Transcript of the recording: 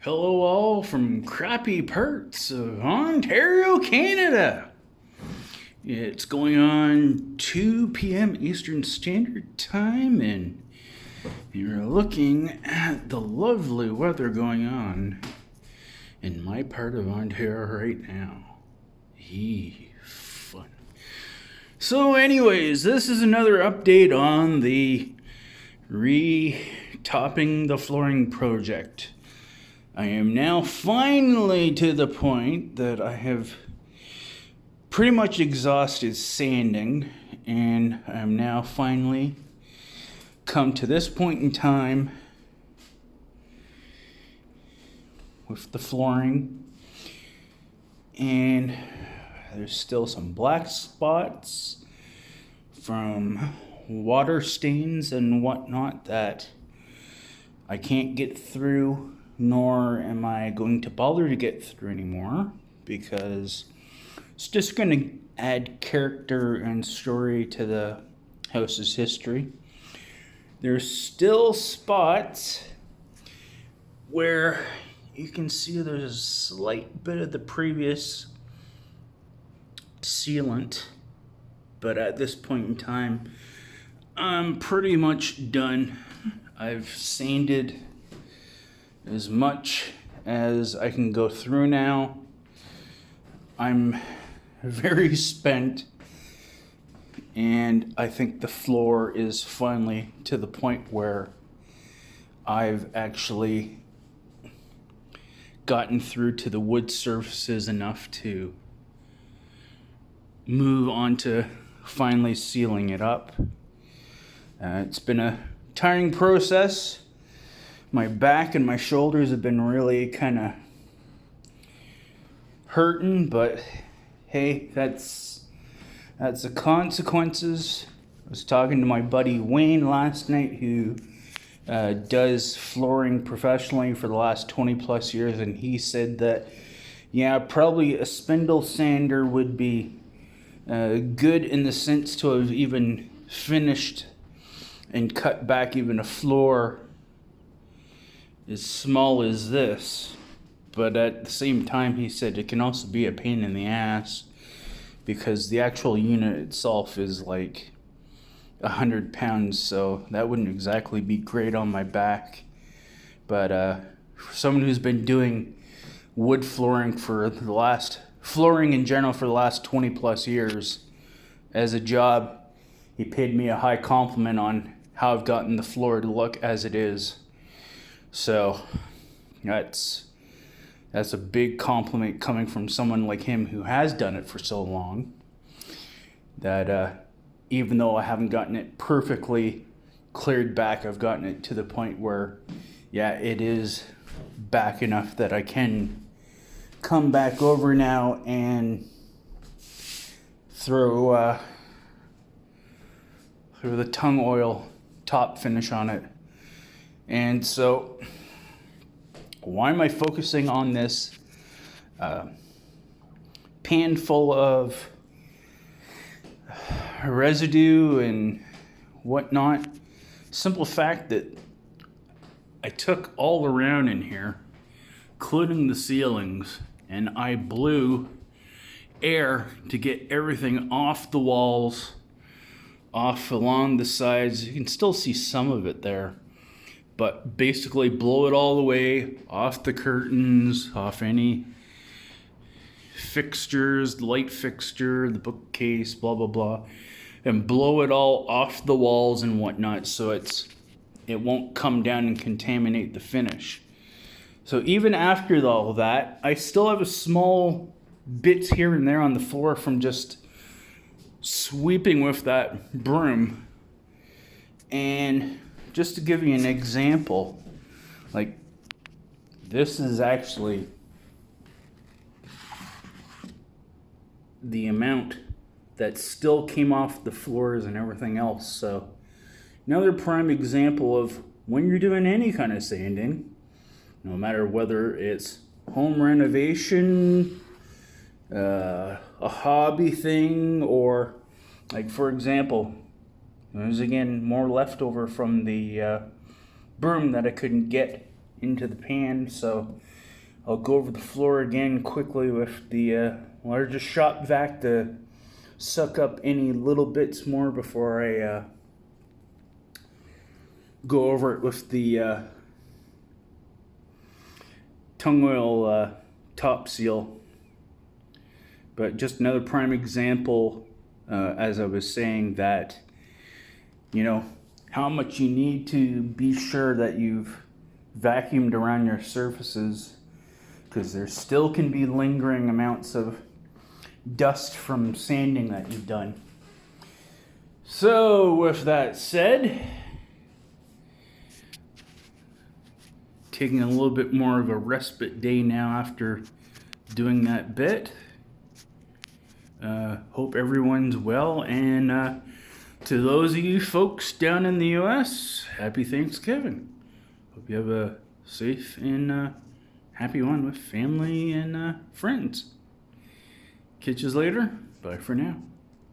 Hello, all from crappy parts of Ontario, Canada. It's going on 2 p.m. Eastern Standard Time, and you're looking at the lovely weather going on in my part of Ontario right now. Fun. So, anyways, this is another update on the re-topping the flooring project. I am now finally to the point that I have pretty much exhausted sanding, and I'm now finally come to this point in time with the flooring, and there's still some black spots from water stains and whatnot that I can't get through, nor am I going to bother to get through anymore, because it's just going to add character and story to the house's history. There's still spots where you can see there's a slight bit of the previous sealant, but at this point in time, I'm pretty much done. I've sanded as much as I can go through now. I'm very spent, and I think the floor is finally to the point where I've actually gotten through to the wood surfaces enough to move on to finally sealing it up. It's been a tiring process. My back and my shoulders have been really kind of hurting, but hey, that's the consequences. I was talking to my buddy Wayne last night, who does flooring professionally for the last 20 plus years, and he said that, yeah, probably a spindle sander would be good in the sense to have even finished and cut back even a floor as small as this. But at the same time, he said it can also be a pain in the ass, because the actual unit itself is like 100 pounds, so that wouldn't exactly be great on my back. But for someone who's been doing wood flooring in general for the last 20 plus years as a job, he paid me a high compliment on how I've gotten the floor to look as it is. So that's a big compliment coming from someone like him who has done it for so long, that even though I haven't gotten it perfectly cleared back, I've gotten it to the point where, yeah, it is back enough that I can come back over now and throw the tung oil top finish on it. And so, why am I focusing on this pan full of residue and whatnot? Simple fact that I took all around in here, including the ceilings, and I blew air to get everything off the walls, off along the sides. You can still see some of it there, but basically blow it all the way off the curtains, off any fixtures, light fixture, the bookcase, blah, blah, blah, and blow it all off the walls and whatnot, so it won't come down and contaminate the finish. So even after all that, I still have a small bits here and there on the floor from just sweeping with that broom. And just to give you an example, like, this is actually the amount that still came off the floors and everything else. So another prime example of when you're doing any kind of sanding, no matter whether it's home renovation, a hobby thing, or, like, for example, there's again more leftover from the broom that I couldn't get into the pan, so I'll go over the floor again quickly with the largest shop vac to suck up any little bits more before I go over it with the tung oil top seal. But just another prime example, as I was saying, that how much you need to be sure that you've vacuumed around your surfaces, because there still can be lingering amounts of dust from sanding that you've done. So with that said, taking a little bit more of a respite day now after doing that bit. Hope everyone's well, and to those of you folks down in the US, happy Thanksgiving. Hope you have a safe and happy one with family and friends. Catch you later. Bye for now.